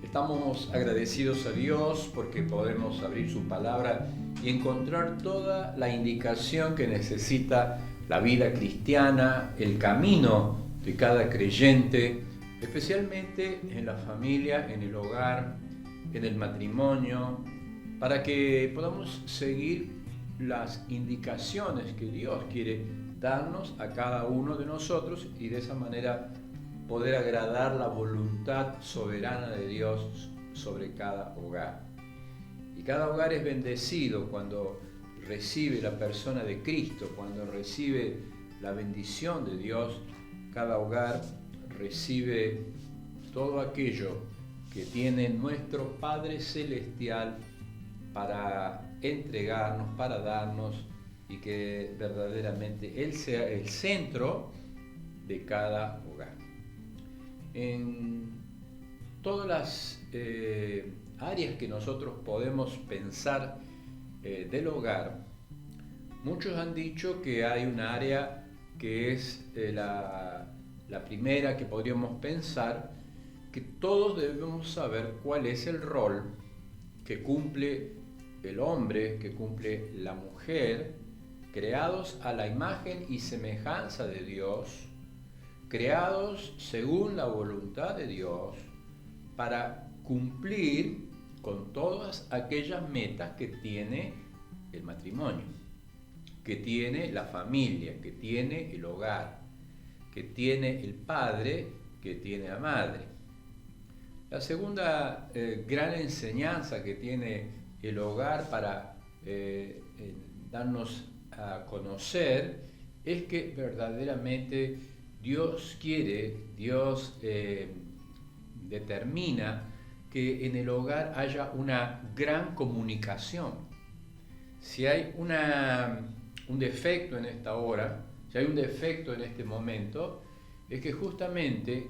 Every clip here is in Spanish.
Estamos agradecidos a Dios porque podemos abrir su palabra y encontrar toda la indicación que necesita la vida cristiana, el camino de cada creyente, especialmente en la familia, en el hogar, en el matrimonio, para que podamos seguir las indicaciones que Dios quiere darnos a cada uno de nosotros y de esa manera poder agradar la voluntad soberana de Dios sobre cada hogar. Y cada hogar es bendecido cuando recibe la persona de Cristo, cuando recibe la bendición de Dios. Cada hogar recibe todo aquello que tiene nuestro Padre Celestial para entregarnos, para darnos, y que verdaderamente Él sea el centro de cada hogar. En todas las áreas que nosotros podemos pensar del hogar, muchos han dicho que hay un área que es la primera que podríamos pensar, que todos debemos saber cuál es el rol que cumple el hombre, que cumple la mujer, creados a la imagen y semejanza de Dios, creados según la voluntad de Dios, para cumplir con todas aquellas metas que tiene el matrimonio, que tiene la familia, que tiene el hogar, que tiene el padre, que tiene la madre. La segunda gran enseñanza que tiene el hogar para darnos a conocer es que verdaderamente Dios quiere, Dios determina que en el hogar haya una gran comunicación. Si hay un defecto en esta hora, si hay un defecto en este momento, es que justamente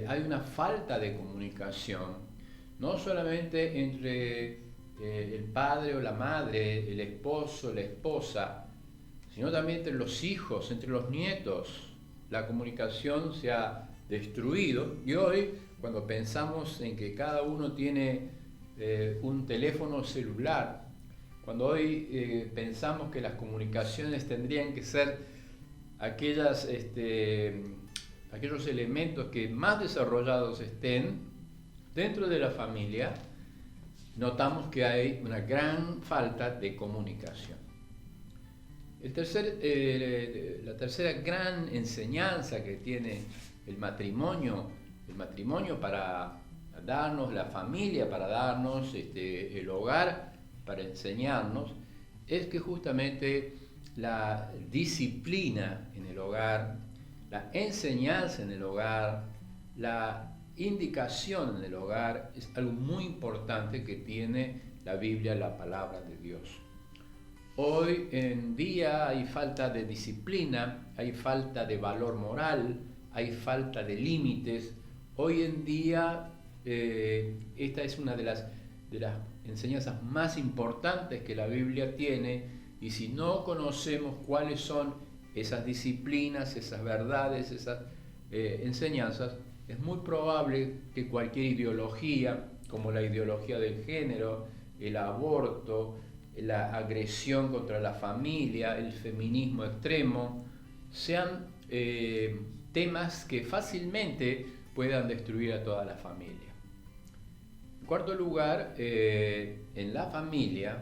hay una falta de comunicación, no solamente entre el padre o la madre, el esposo, la esposa, sino también entre los hijos, entre los nietos. La comunicación se ha destruido y hoy, cuando pensamos en que cada uno tiene un teléfono celular, cuando hoy pensamos que las comunicaciones tendrían que ser aquellos elementos que más desarrollados estén dentro de la familia, notamos que hay una gran falta de comunicación. La tercera gran enseñanza que tiene el matrimonio para darnos, la familia para darnos, el hogar para enseñarnos, es que justamente la disciplina en el hogar, la enseñanza en el hogar, la indicación en el hogar es algo muy importante que tiene la Biblia, la palabra de Dios. Hoy en día hay falta de disciplina, hay falta de valor moral, hay falta de límites. Hoy en día esta es una de las enseñanzas más importantes que la Biblia tiene, y si no conocemos cuáles son esas disciplinas, esas verdades, esas enseñanzas, es muy probable que cualquier ideología, como la ideología del género, el aborto, la agresión contra la familia, el feminismo extremo, sean temas que fácilmente puedan destruir a toda la familia. En cuarto lugar, en la familia,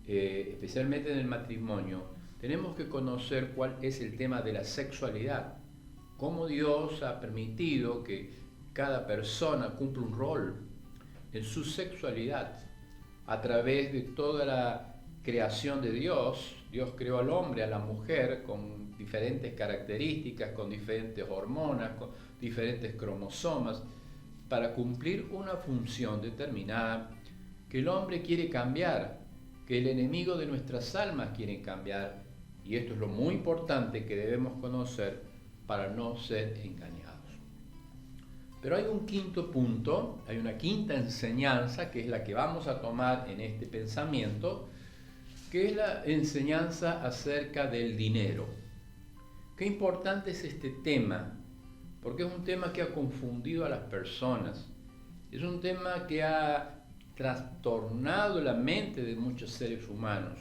especialmente en el matrimonio, tenemos que conocer cuál es el tema de la sexualidad, cómo Dios ha permitido que cada persona cumpla un rol en su sexualidad. A través de toda la creación de Dios, Dios creó al hombre, a la mujer, con diferentes características, con diferentes hormonas, con diferentes cromosomas, para cumplir una función determinada que el hombre quiere cambiar, que el enemigo de nuestras almas quiere cambiar, y esto es lo muy importante que debemos conocer para no ser engañados. Pero hay un quinto punto, hay una quinta enseñanza, que es la que vamos a tomar en este pensamiento, que es la enseñanza acerca del dinero. Qué importante es este tema porque es un tema que ha confundido a las personas. Es un tema que ha trastornado la mente de muchos seres humanos.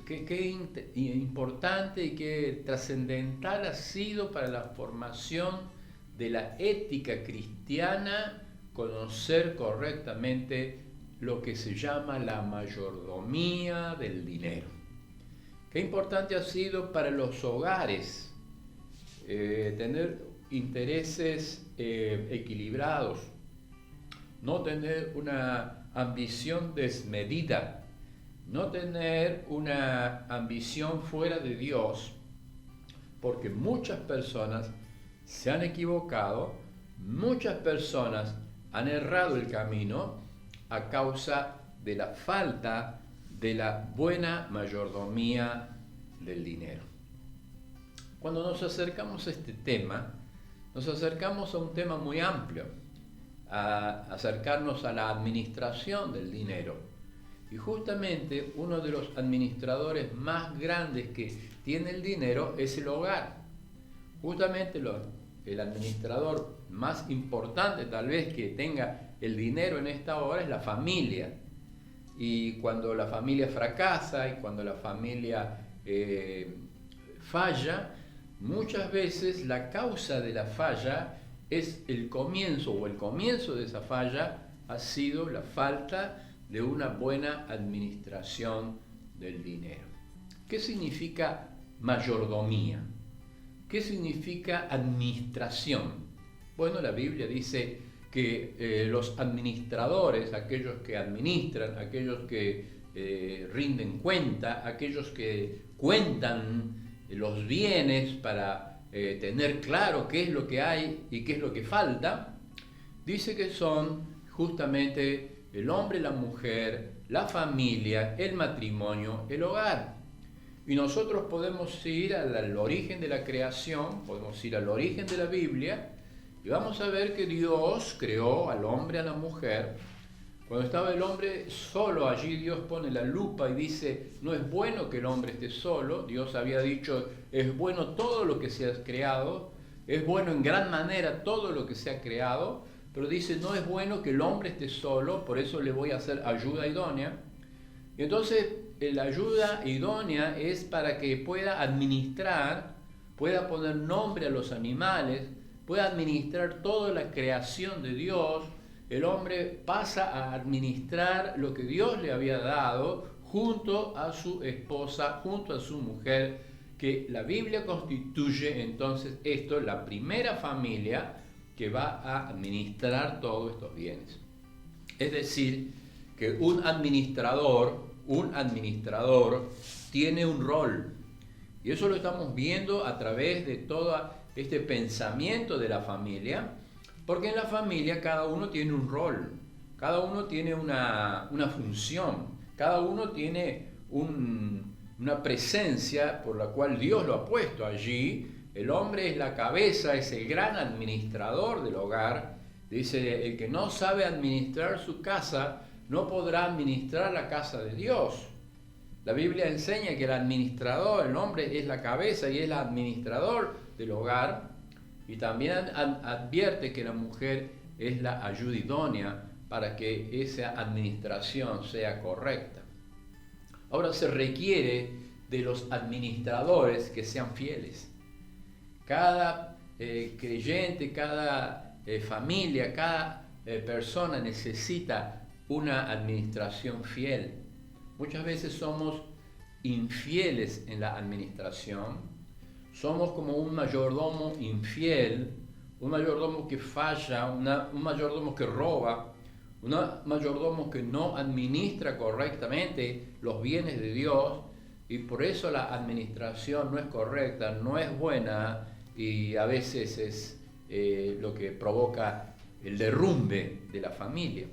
Qué importante y qué trascendental ha sido para la formación de la ética cristiana conocer correctamente lo que se llama la mayordomía del dinero. Qué importante ha sido para los hogares tener intereses equilibrados, no tener una ambición desmedida, no tener una ambición fuera de Dios, porque muchas personas se han equivocado, muchas personas han errado el camino a causa de la falta de la buena mayordomía del dinero. Cuando nos acercamos a este tema, nos acercamos a un tema muy amplio, a acercarnos a la administración del dinero. Y justamente uno de los administradores más grandes que tiene el dinero es el hogar. Justamente el administrador más importante tal vez que tenga el dinero en esta hora es la familia. Y cuando la familia fracasa y cuando la familia falla, muchas veces la causa de la falla es el comienzo, o el comienzo de esa falla ha sido la falta de una buena administración del dinero. ¿Qué significa mayordomía? ¿Qué significa administración? Bueno, la Biblia dice que los administradores, aquellos que administran, aquellos que rinden cuenta, aquellos que cuentan los bienes para tener claro qué es lo que hay y qué es lo que falta, dice que son justamente el hombre, la mujer, la familia, el matrimonio, el hogar. Y nosotros podemos ir al origen de la creación, podemos ir al origen de la Biblia, y vamos a ver que Dios creó al hombre, a la mujer. Cuando estaba el hombre solo, allí Dios pone la lupa y dice, no es bueno que el hombre esté solo. Dios había dicho, es bueno todo lo que se ha creado, es bueno en gran manera todo lo que se ha creado, pero dice, no es bueno que el hombre esté solo, por eso le voy a hacer ayuda idónea. Y entonces, la ayuda idónea es para que pueda administrar, pueda poner nombre a los animales, pueda administrar toda la creación de Dios. El hombre pasa a administrar lo que Dios le había dado junto a su esposa, junto a su mujer, que la Biblia constituye entonces esto, la primera familia que va a administrar todos estos bienes. Es decir, que un administrador tiene un rol. Y eso lo estamos viendo a través de todo este pensamiento de la familia, porque en la familia cada uno tiene un rol, cada uno tiene una función, cada uno tiene una presencia por la cual Dios lo ha puesto allí. El hombre es la cabeza, es el gran administrador del hogar. Dice, el que no sabe administrar su casa, no podrá administrar la casa de Dios. La Biblia enseña que el administrador, el hombre es la cabeza y es el administrador del hogar, y también advierte que la mujer es la ayuda idónea para que esa administración sea correcta. Ahora se requiere de los administradores que sean fieles. Cada creyente, cada familia, cada persona necesita una administración fiel. Muchas veces somos infieles en la administración, somos como un mayordomo infiel, un mayordomo que falla, un mayordomo que roba, un mayordomo que no administra correctamente los bienes de Dios, y por eso la administración no es correcta, no es buena, y a veces es lo que provoca el derrumbe de la familia.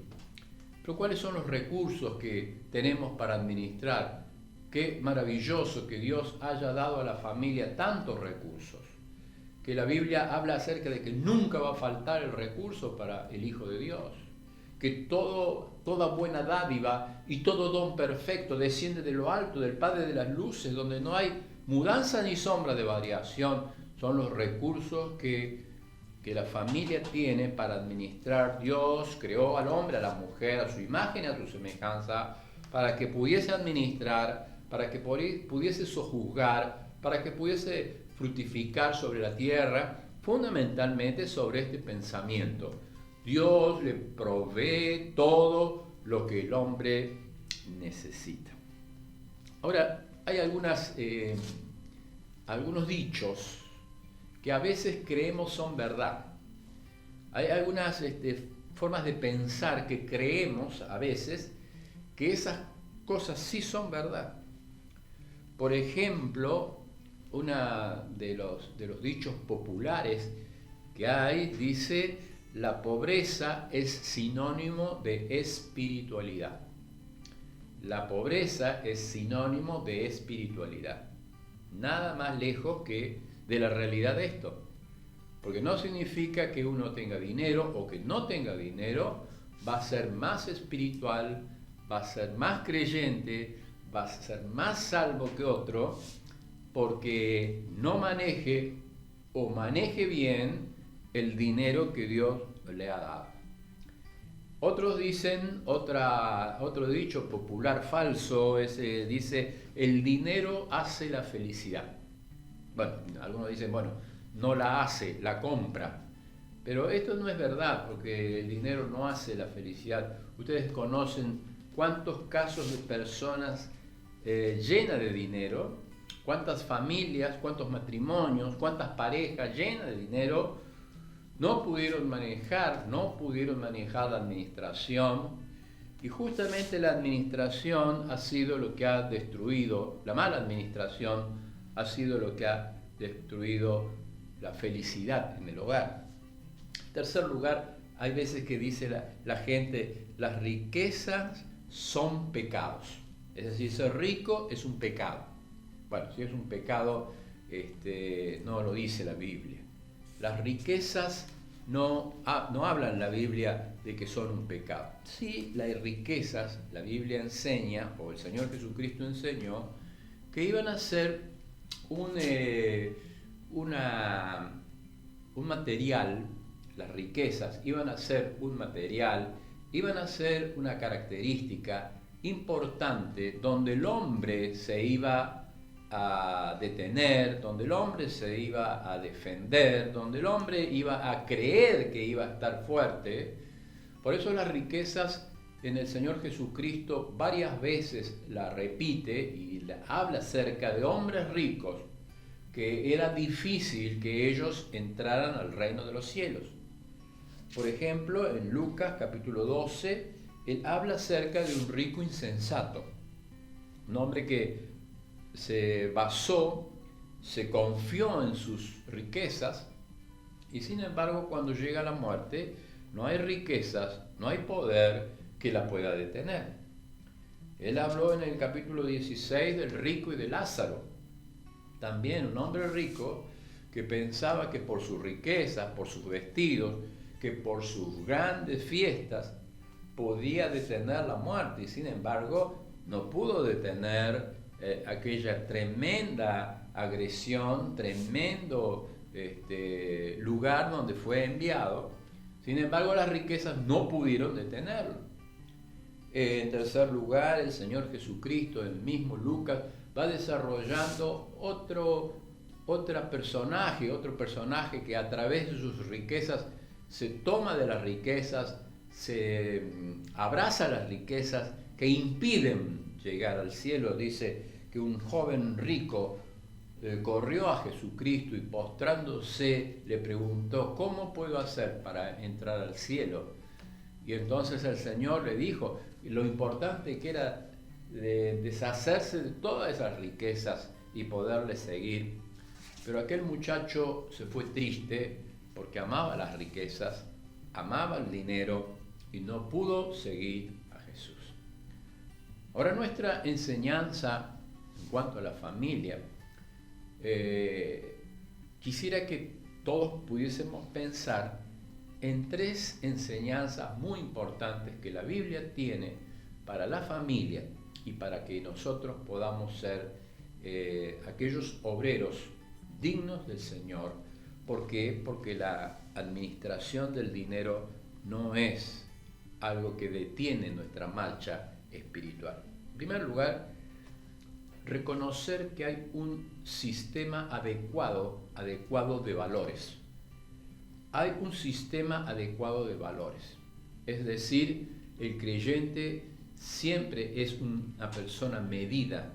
Pero ¿cuáles son los recursos que tenemos para administrar? Qué maravilloso que Dios haya dado a la familia tantos recursos, que la Biblia habla acerca de que nunca va a faltar el recurso para el Hijo de Dios, que toda buena dádiva y todo don perfecto desciende de lo alto, del Padre de las luces, donde no hay mudanza ni sombra de variación. Son los recursos que que la familia tiene para administrar. Dios creó al hombre, a la mujer, a su imagen y a su semejanza, para que pudiese administrar, para que pudiese sojuzgar, para que pudiese fructificar sobre la tierra, fundamentalmente sobre este pensamiento. Dios le provee todo lo que el hombre necesita. Ahora, hay algunos dichos que a veces creemos son verdad. Hay algunas formas de pensar que creemos a veces que esas cosas sí son verdad. Por ejemplo, uno de los dichos populares que hay dice: la pobreza es sinónimo de espiritualidad. La pobreza es sinónimo de espiritualidad. Nada más lejos que de la realidad de esto. Porque no significa que uno tenga dinero o que no tenga dinero va a ser más espiritual, va a ser más creyente, va a ser más salvo que otro, porque no maneje o maneje bien el dinero que Dios le ha dado. Otros dicen, otro dicho popular falso, dice: el dinero hace la felicidad. Bueno, algunos dicen, bueno, no la hace, la compra. Pero esto no es verdad, porque el dinero no hace la felicidad. Ustedes conocen cuántos casos de personas llenas de dinero, cuántas familias, cuántos matrimonios, cuántas parejas llenas de dinero no pudieron manejar la administración, y justamente la administración ha sido lo que ha destruido, la mala administración ha sido lo que ha destruido la felicidad en el hogar. En tercer lugar, hay veces que dice la gente: las riquezas son pecados. Es decir, ser rico es un pecado. Bueno, si es un pecado, no lo dice la Biblia. Las riquezas no hablan en la Biblia de que son un pecado. Sí, las riquezas, la Biblia enseña, o el Señor Jesucristo enseñó, que iban a ser un material. Las riquezas iban a ser un material, iban a ser una característica importante donde el hombre se iba a detener, donde el hombre se iba a defender, donde el hombre iba a creer que iba a estar fuerte. Por eso las riquezas en el Señor Jesucristo varias veces la repite y habla acerca de hombres ricos que era difícil que ellos entraran al reino de los cielos. Por ejemplo, en Lucas capítulo 12, él habla acerca de un rico insensato, un hombre que se basó, se confió en sus riquezas, y sin embargo cuando llega la muerte no hay riquezas, no hay poder que la pueda detener. Él habló en el capítulo 16 del rico y de Lázaro, también un hombre rico que pensaba que por sus riquezas, por sus vestidos, que por sus grandes fiestas podía detener la muerte, y sin embargo no pudo detener aquella tremenda agresión, tremendo lugar donde fue enviado. Sin embargo, las riquezas no pudieron detenerlo. En tercer lugar, el Señor Jesucristo, el mismo Lucas, va desarrollando otro personaje que a través de sus riquezas se toma de las riquezas, se abraza las riquezas que impiden llegar al cielo. Dice que un joven rico corrió a Jesucristo y postrándose le preguntó: ¿cómo puedo hacer para entrar al cielo? Y entonces el Señor le dijo lo importante que era deshacerse de todas esas riquezas y poderle seguir. Pero aquel muchacho se fue triste porque amaba las riquezas, amaba el dinero y no pudo seguir a Jesús. Ahora, nuestra enseñanza en cuanto a la familia, quisiera que todos pudiésemos pensar en tres enseñanzas muy importantes que la Biblia tiene para la familia y para que nosotros podamos ser aquellos obreros dignos del Señor. ¿Por qué? Porque administración del dinero no es algo que detiene nuestra marcha espiritual. En primer lugar, reconocer que hay un sistema adecuado de valores. Hay un sistema adecuado de valores. Es decir, el creyente siempre es una persona medida,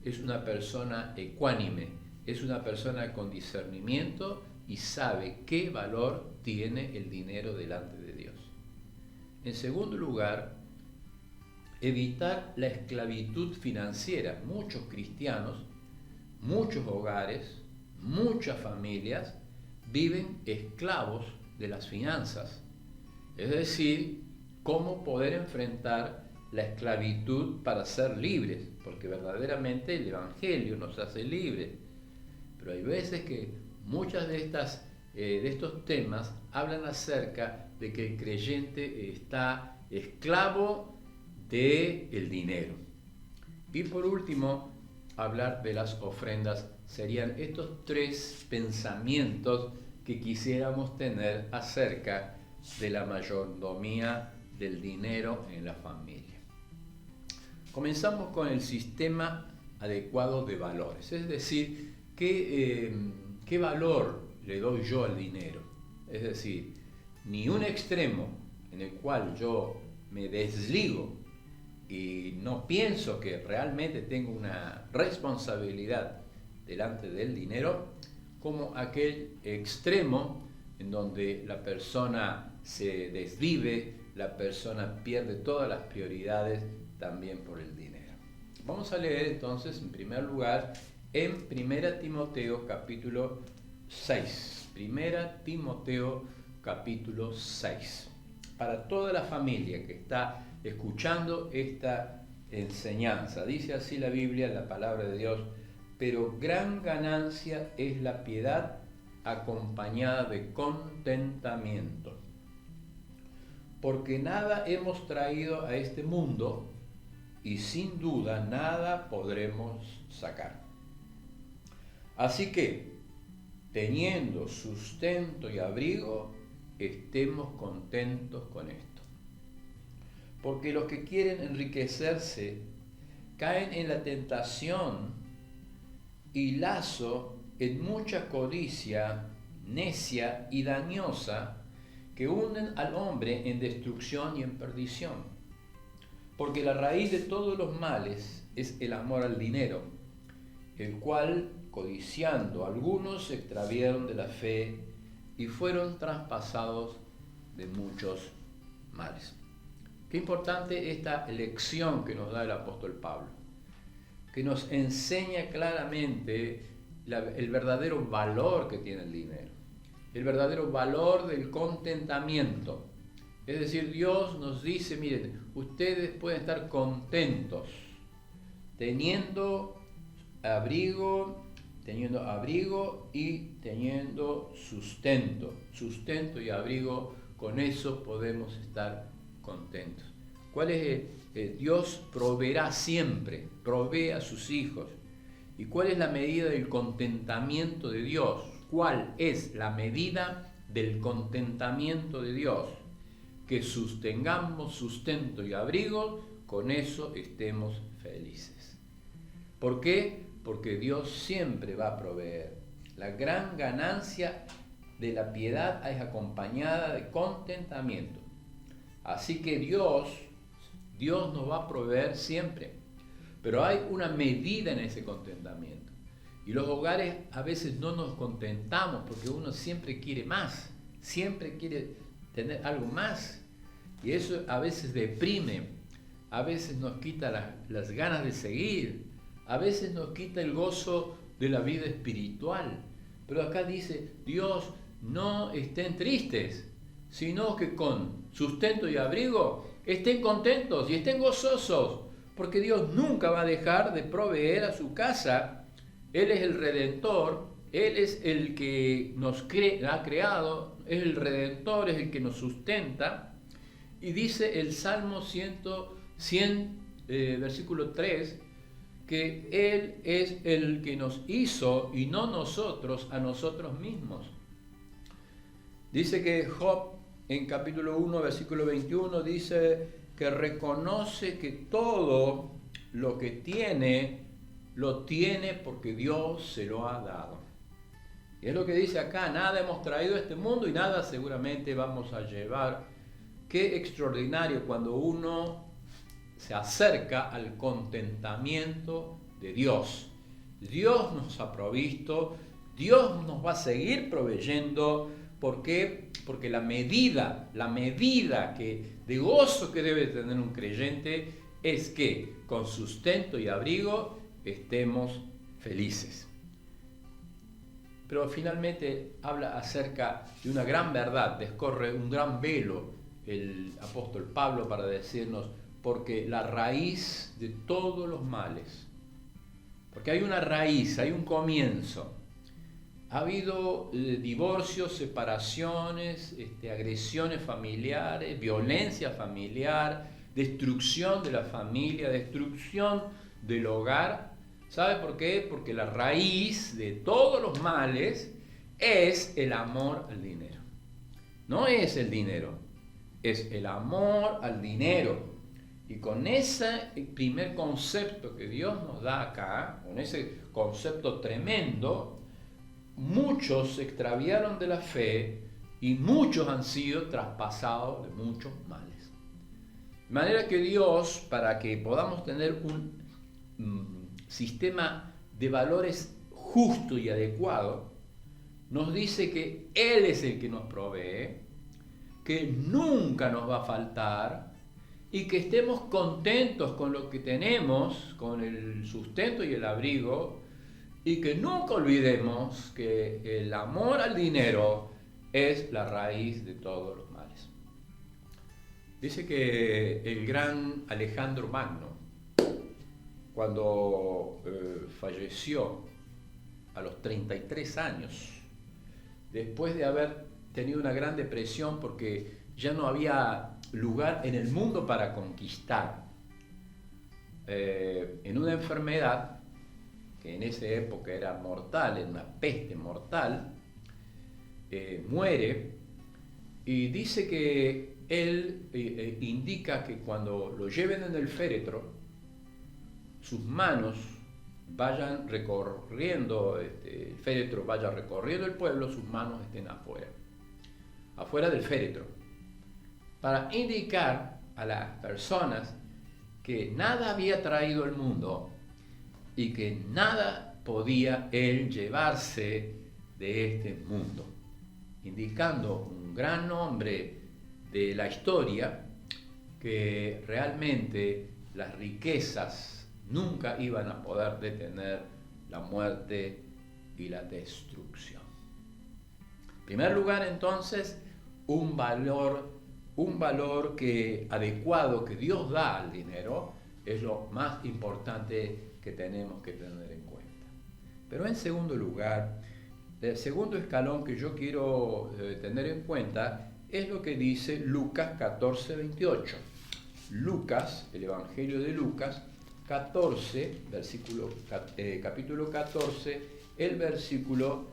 es una persona ecuánime, es una persona con discernimiento y sabe qué valor tiene el dinero delante de Dios. En segundo lugar, evitar la esclavitud financiera. Muchos cristianos, muchos hogares, muchas familias viven esclavos de las finanzas. Es decir, cómo poder enfrentar la esclavitud para ser libres, porque verdaderamente el Evangelio nos hace libres. Pero hay veces que muchas de estos temas hablan acerca de que el creyente está esclavo del dinero. Y por último, hablar de las ofrendas. Serían estos tres pensamientos que quisiéramos tener acerca de la mayordomía del dinero en la familia. Comenzamos con el sistema adecuado de valores, es decir, ¿qué valor le doy yo al dinero? Es decir, ni un extremo en el cual yo me desligo y no pienso que realmente tengo una responsabilidad delante del dinero, como aquel extremo en donde la persona se desvive, la persona pierde todas las prioridades también por el dinero. Vamos a leer entonces en primer lugar en 1 Timoteo capítulo 6. 1 Timoteo capítulo 6. Para toda la familia que está escuchando esta enseñanza, dice así la Biblia, la palabra de Dios: pero gran ganancia es la piedad acompañada de contentamiento, porque nada hemos traído a este mundo y sin duda nada podremos sacar. Así que, teniendo sustento y abrigo, estemos contentos con esto. Porque los que quieren enriquecerse caen en la tentación y lazo en mucha codicia necia y dañosa que hunden al hombre en destrucción y en perdición. Porque la raíz de todos los males es el amor al dinero, el cual, codiciando, algunos se extraviaron de la fe y fueron traspasados de muchos males. Qué importante esta lección que nos da el apóstol Pablo, que nos enseña claramente el verdadero valor que tiene el dinero, el verdadero valor del contentamiento. Es decir, Dios nos dice, miren, ustedes pueden estar contentos teniendo abrigo y teniendo sustento y abrigo. Con eso podemos estar contentos. ¿Cuál es Dios proveerá siempre, provee a sus hijos? ¿Y cuál es la medida del contentamiento de Dios? ¿Cuál es la medida del contentamiento de Dios? Que tengamos sustento y abrigo, con eso estemos felices. ¿Por qué? Porque Dios siempre va a proveer. La gran ganancia de la piedad es acompañada de contentamiento. Así que Dios nos va a proveer siempre. Pero hay una medida en ese contentamiento. Y los hogares a veces no nos contentamos porque uno siempre quiere más, siempre quiere tener algo más. Y eso a veces deprime, a veces nos quita las ganas de seguir, a veces nos quita el gozo de la vida espiritual. Pero acá dice, Dios, no estén tristes, sino que con sustento y abrigo estén contentos y estén gozosos, porque Dios nunca va a dejar de proveer a su casa. Él es el Redentor, Él es el que nos ha creado, es el Redentor, es el que nos sustenta. Y dice el Salmo 100, versículo 3, que Él es el que nos hizo y no nosotros a nosotros mismos. Dice que Job en capítulo 1, versículo 21, dice que reconoce que todo lo que tiene, lo tiene porque Dios se lo ha dado. Y es lo que dice acá, nada hemos traído a este mundo y nada seguramente vamos a llevar. Qué extraordinario cuando uno se acerca al contentamiento de Dios. Dios nos ha provisto, Dios nos va a seguir proveyendo. ¿Por qué? Porque la medida de gozo que debe tener un creyente es que con sustento y abrigo estemos felices. Pero finalmente habla acerca de una gran verdad, descorre un gran velo el apóstol Pablo para decirnos, porque la raíz de todos los males, porque hay una raíz, hay un comienzo. Ha habido divorcios, separaciones, agresiones familiares, violencia familiar, destrucción de la familia, destrucción del hogar. ¿Sabe por qué? Porque la raíz de todos los males es el amor al dinero. No es el dinero, es el amor al dinero. Y con ese primer concepto que Dios nos da acá, con ese concepto tremendo, muchos se extraviaron de la fe y muchos han sido traspasados de muchos males. De manera que Dios, para que podamos tener un sistema de valores justo y adecuado, nos dice que Él es el que nos provee, que nunca nos va a faltar y que estemos contentos con lo que tenemos, con el sustento y el abrigo, y que nunca olvidemos que el amor al dinero es la raíz de todos los males. Dice que el gran Alejandro Magno, cuando falleció a los 33 años, después de haber tenido una gran depresión porque ya no había lugar en el mundo para conquistar, en una enfermedad que en esa época era mortal, era una peste mortal, muere, y dice que él indica que cuando lo lleven en el féretro, sus manos vayan recorriendo, el féretro vaya recorriendo el pueblo, sus manos estén afuera del féretro, para indicar a las personas que nada había traído al mundo y que nada podía él llevarse de este mundo, indicando un gran hombre de la historia que realmente las riquezas nunca iban a poder detener la muerte y la destrucción. En primer lugar, entonces, un valor adecuado que Dios da al dinero es lo más importante que tenemos que tener en cuenta. Pero en segundo lugar, el segundo escalón que yo quiero tener en cuenta es lo que dice Lucas 14, 28. Lucas, el Evangelio de Lucas 14, capítulo 14, el versículo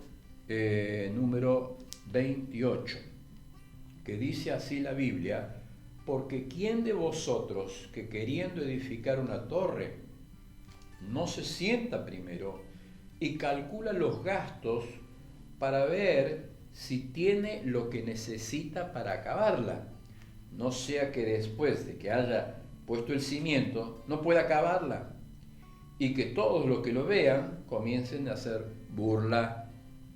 número 28, que dice así la Biblia: porque ¿quién de vosotros que queriendo edificar una torre no se sienta primero y calcula los gastos para ver si tiene lo que necesita para acabarla? No sea que después de que haya puesto el cimiento no pueda acabarla, y que todos los que lo vean comiencen a hacer burla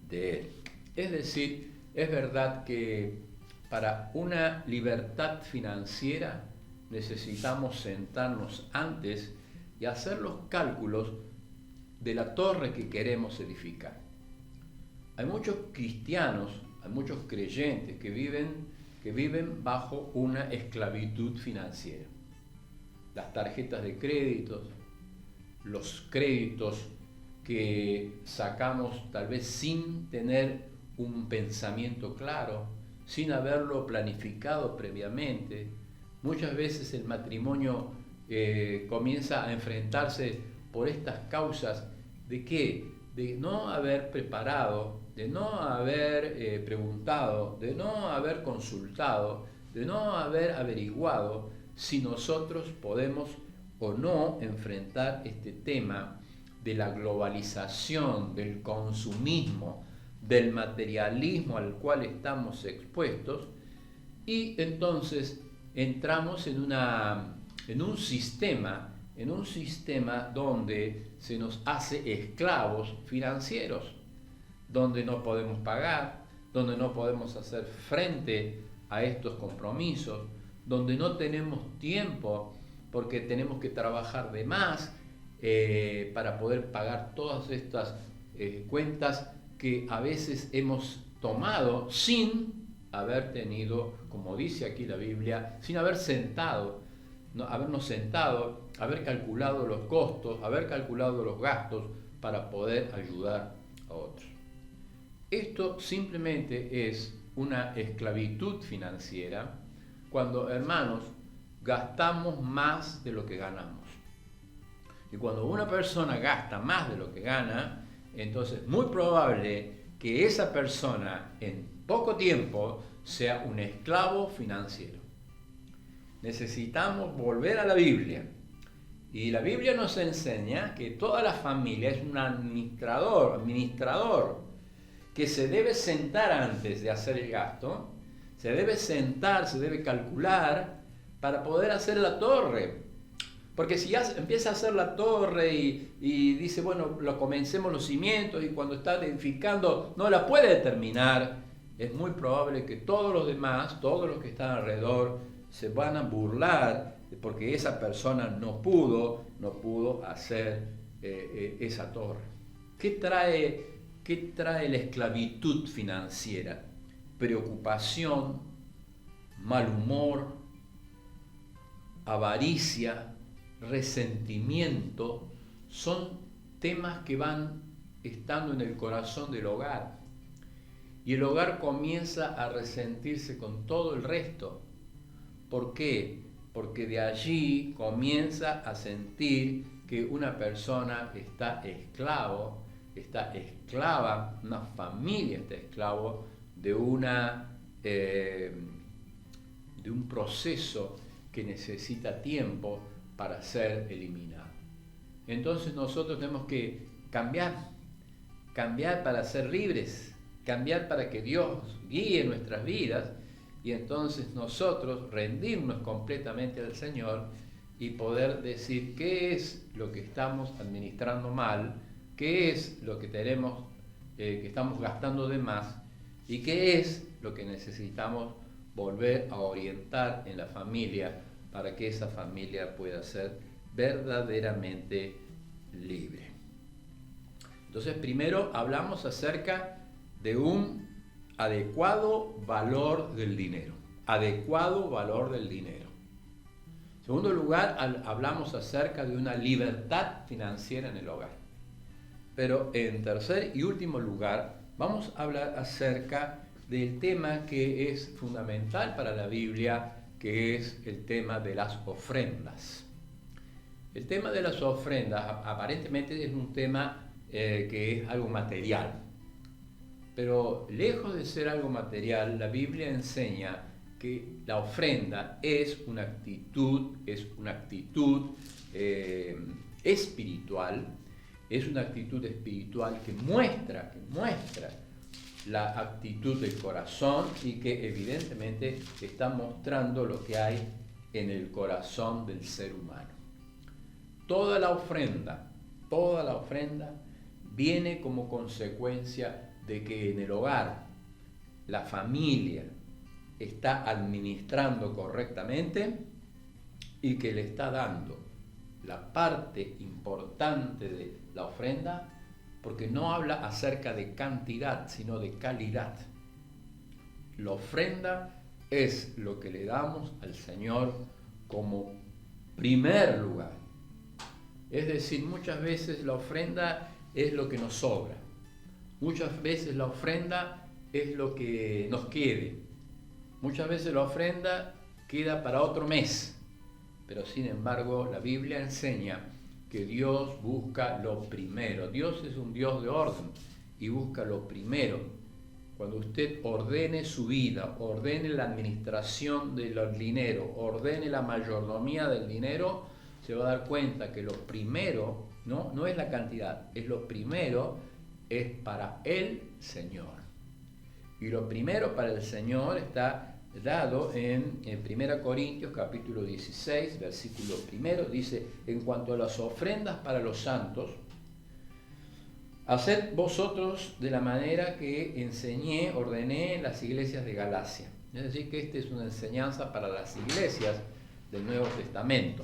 de él. Es decir, es verdad que para una libertad financiera necesitamos sentarnos antes y hacer los cálculos de la torre que queremos edificar. Hay muchos cristianos, hay muchos creyentes que viven bajo una esclavitud financiera. Las tarjetas de créditos, los créditos que sacamos tal vez sin tener un pensamiento claro, sin haberlo planificado previamente. Muchas veces el matrimonio comienza a enfrentarse por estas causas de ¿qué? De no haber preparado de no haber preguntado, de no haber consultado, de no haber averiguado si nosotros podemos o no enfrentar este tema de la globalización, del consumismo, del materialismo al cual estamos expuestos, y entonces entramos en un sistema donde se nos hace esclavos financieros, donde no podemos pagar, donde no podemos hacer frente a estos compromisos, donde no tenemos tiempo porque tenemos que trabajar de más para poder pagar todas estas cuentas que a veces hemos tomado sin haber tenido, como dice aquí la Biblia, sin haber habernos sentado, haber calculado los costos, haber calculado los gastos para poder ayudar a otros. Esto simplemente es una esclavitud financiera cuando, hermanos, gastamos más de lo que ganamos. Y cuando una persona gasta más de lo que gana, entonces es muy probable que esa persona en poco tiempo sea un esclavo financiero. Necesitamos volver a la Biblia. Y la Biblia nos enseña que toda la familia es un administrador que se debe sentar antes de hacer el gasto, se debe sentar, se debe calcular para poder hacer la torre. Porque si ya empieza a hacer la torre y dice, bueno, comencemos los cimientos, y cuando está edificando no la puede terminar, es muy probable que todos los demás, todos los que están alrededor, se van a burlar porque esa persona no pudo hacer esa torre. ¿Qué trae la esclavitud financiera? Preocupación, mal humor, avaricia, resentimiento. Son temas que van estando en el corazón del hogar. Y el hogar comienza a resentirse con todo el resto. ¿Por qué? Porque de allí comienza a sentir que una persona está esclava, una familia está esclavo de un proceso que necesita tiempo para ser eliminado. Entonces nosotros tenemos que cambiar para ser libres, cambiar para que Dios guíe nuestras vidas, y entonces nosotros rendirnos completamente al Señor y poder decir qué es lo que estamos administrando mal, qué es lo que tenemos, que estamos gastando de más, y qué es lo que necesitamos volver a orientar en la familia para que esa familia pueda ser verdaderamente libre. Entonces, primero hablamos acerca de un adecuado valor del dinero. Adecuado valor del dinero. En segundo lugar, hablamos acerca de una libertad financiera en el hogar. Pero en tercer y último lugar, vamos a hablar acerca del tema que es fundamental para la Biblia, que es el tema de las ofrendas. El tema de las ofrendas aparentemente es un tema que es algo material. Pero lejos de ser algo material, la Biblia enseña que la ofrenda es una actitud espiritual, es una actitud espiritual que muestra la actitud del corazón, y que evidentemente está mostrando lo que hay en el corazón del ser humano. Toda la ofrenda viene como consecuencia de que en el hogar la familia está administrando correctamente y que le está dando la parte importante de la ofrenda, porque no habla acerca de cantidad, sino de calidad. La ofrenda es lo que le damos al Señor como primer lugar. Es decir, muchas veces la ofrenda es lo que nos sobra. Muchas veces la ofrenda es lo que nos quede. Muchas veces la ofrenda queda para otro mes. Pero sin embargo, la Biblia enseña que Dios busca lo primero. Dios es un Dios de orden. y busca lo primero, cuando usted ordene su vida, ordene la administración del dinero, ordene la mayordomía del dinero, se va a dar cuenta que lo primero, no es la cantidad, es lo primero, es para el Señor. Y lo primero para el Señor está dado en 1 Corintios capítulo 16, versículo 1, dice: en cuanto a las ofrendas para los santos, haced vosotros de la manera que enseñé, ordené en las iglesias de Galacia. Es decir, que esta es una enseñanza para las iglesias del Nuevo Testamento.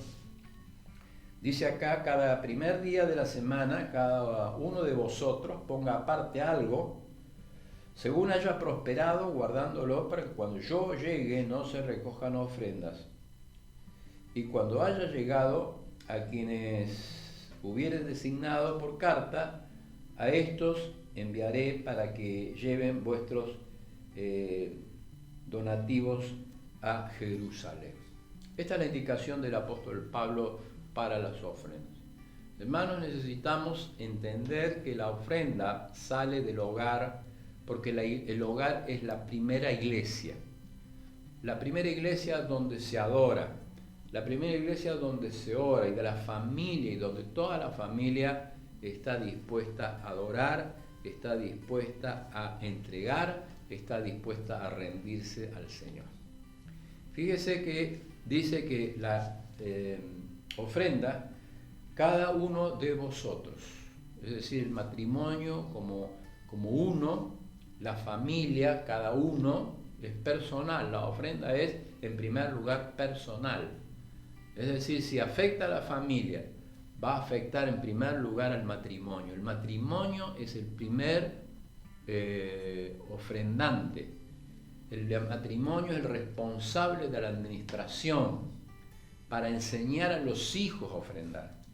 Dice acá: cada primer día de la semana, cada uno de vosotros ponga aparte algo, según haya prosperado, guardándolo para que cuando yo llegue no se recojan ofrendas. Y cuando haya llegado, a quienes hubiere designado por carta, a estos enviaré para que lleven vuestros donativos a Jerusalén. Esta es la indicación del apóstol Pablo para las ofrendas. Hermanos, necesitamos entender que la ofrenda sale del hogar, porque el hogar es la primera iglesia donde se adora, la primera iglesia donde se ora, y de la familia, y donde toda la familia está dispuesta a adorar, está dispuesta a entregar, está dispuesta a rendirse al Señor. Fíjese que dice que la ofrenda, cada uno de vosotros, es decir, el matrimonio como uno, la familia, cada uno, es personal. La ofrenda es, en primer lugar, personal. Es decir, si afecta a la familia, va a afectar en primer lugar al matrimonio. El matrimonio es el primer ofrendante. El matrimonio es el responsable de la administración para enseñar a los hijos a ofrendar,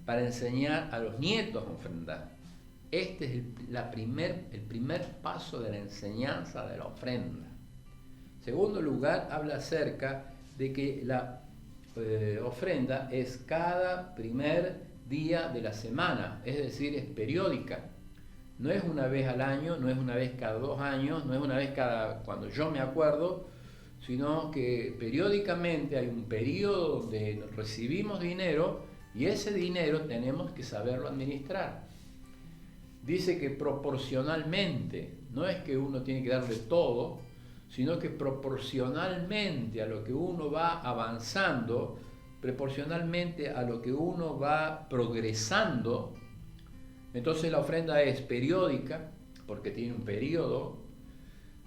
para enseñar a los nietos a ofrendar. Este es el primer paso de la enseñanza de la ofrenda. En segundo lugar, habla acerca de que la ofrenda es cada primer día de la semana, es decir, es periódica. No es una vez al año, no es una vez cada 2 años, no es una vez cuando yo me acuerdo, sino que periódicamente hay un periodo donde recibimos dinero y ese dinero tenemos que saberlo administrar. Dice que proporcionalmente, no es que uno tiene que darle todo, sino que proporcionalmente a lo que uno va avanzando, proporcionalmente a lo que uno va progresando. Entonces la ofrenda es periódica, porque tiene un periodo,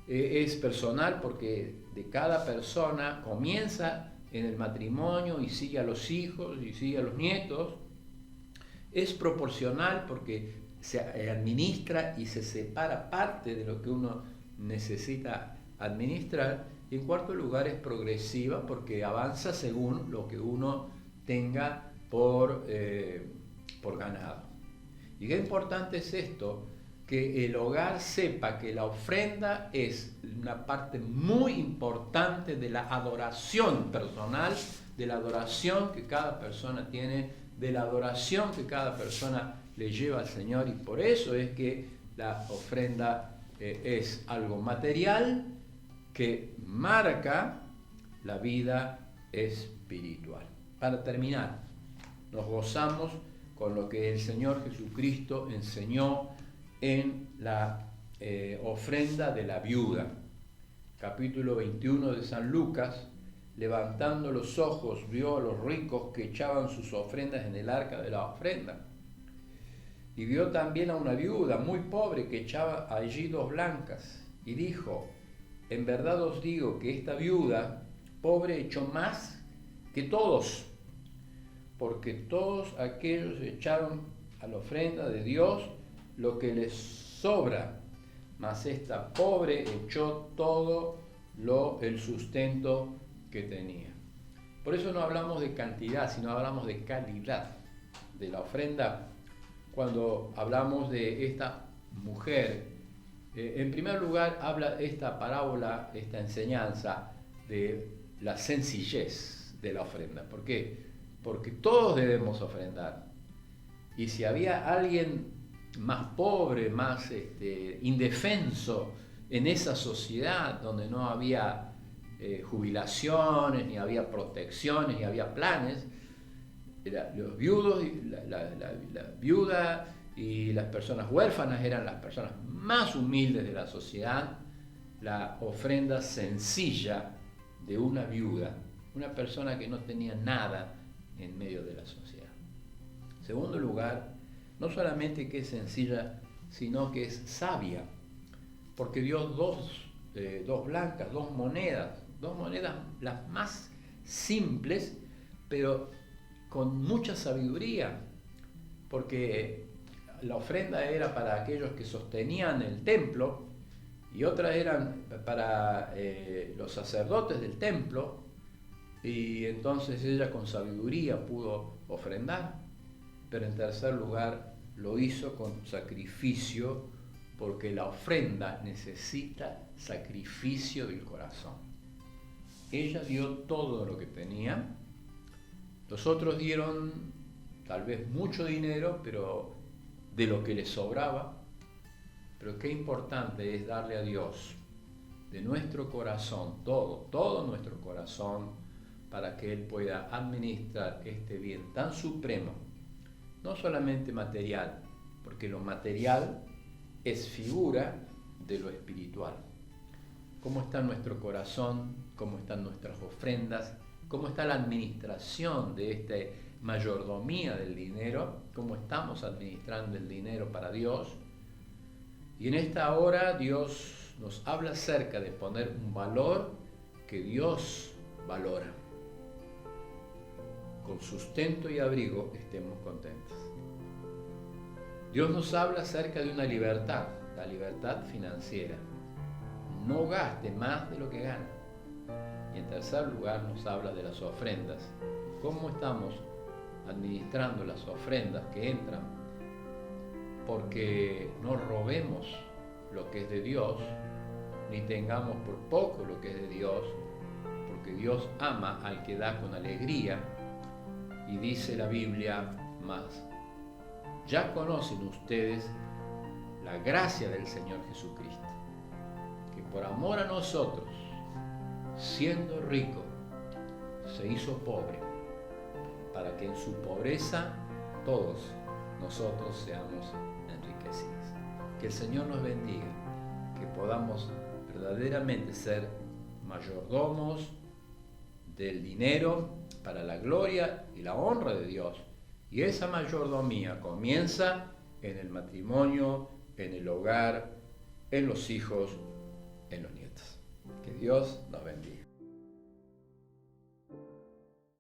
es personal, porque de cada persona comienza en el matrimonio y sigue a los hijos y sigue a los nietos. Es proporcional porque se administra y se separa parte de lo que uno necesita administrar. Y en cuarto lugar, es progresiva porque avanza según lo que uno tenga por ganado. Y qué importante es esto, que el hogar sepa que la ofrenda es una parte muy importante de la adoración personal, de la adoración que cada persona tiene, de la adoración que cada persona le lleva al Señor. Y por eso es que la ofrenda es algo material que marca la vida espiritual. Para terminar, nos gozamos con lo que el Señor Jesucristo enseñó en la ofrenda de la viuda. Capítulo 21 de San Lucas: levantando los ojos, vio a los ricos que echaban sus ofrendas en el arca de la ofrenda. Y vio también a una viuda muy pobre que echaba allí 2 blancas. Y dijo: en verdad os digo que esta viuda pobre echó más que todos, porque todos aquellos echaron a la ofrenda de Dios lo que les sobra, mas esta pobre echó todo el sustento que tenía. Por eso no hablamos de cantidad, sino hablamos de calidad de la ofrenda. Cuando hablamos de esta mujer, en primer lugar habla esta parábola, esta enseñanza de la sencillez de la ofrenda. ¿Por qué? Porque todos debemos ofrendar. Y si había alguien más pobre, más indefenso en esa sociedad donde no había jubilaciones, ni había protecciones, ni había planes. Los viudos, la viuda y las personas huérfanas eran las personas más humildes de la sociedad. La ofrenda sencilla de una viuda, una persona que no tenía nada en medio de la sociedad. En segundo lugar, no solamente que es sencilla, sino que es sabia, porque dio dos blancas, dos monedas las más simples, pero con mucha sabiduría, porque la ofrenda era para aquellos que sostenían el templo y otras eran para los sacerdotes del templo, y entonces ella con sabiduría pudo ofrendar. Pero en tercer lugar lo hizo con sacrificio, porque la ofrenda necesita sacrificio del corazón. Ella dio todo lo que tenía, los otros dieron tal vez mucho dinero, pero de lo que les sobraba. Pero qué importante es darle a Dios de nuestro corazón, todo nuestro corazón, para que Él pueda administrar este bien tan supremo, no solamente material, porque lo material es figura de lo espiritual. ¿Cómo está nuestro corazón? ¿Cómo están nuestras ofrendas? ¿Cómo está la administración de esta mayordomía del dinero? ¿Cómo estamos administrando el dinero para Dios? Y en esta hora Dios nos habla acerca de poner un valor que Dios valora. Con sustento y abrigo estemos contentos. Dios nos habla acerca de una libertad, la libertad financiera. No gaste más de lo que gana. Y en tercer lugar nos habla de las ofrendas. ¿Cómo estamos administrando las ofrendas que entran? Porque no robemos lo que es de Dios, ni tengamos por poco lo que es de Dios, porque Dios ama al que da con alegría. Y dice la Biblia más, ya conocen ustedes la gracia del Señor Jesucristo, que por amor a nosotros, siendo rico, se hizo pobre, para que en su pobreza todos nosotros seamos enriquecidos. Que el Señor nos bendiga, que podamos verdaderamente ser mayordomos del dinero para la gloria y la honra de Dios. Y esa mayordomía comienza en el matrimonio, en el hogar, en los hijos, en los nietos. Que Dios nos bendiga.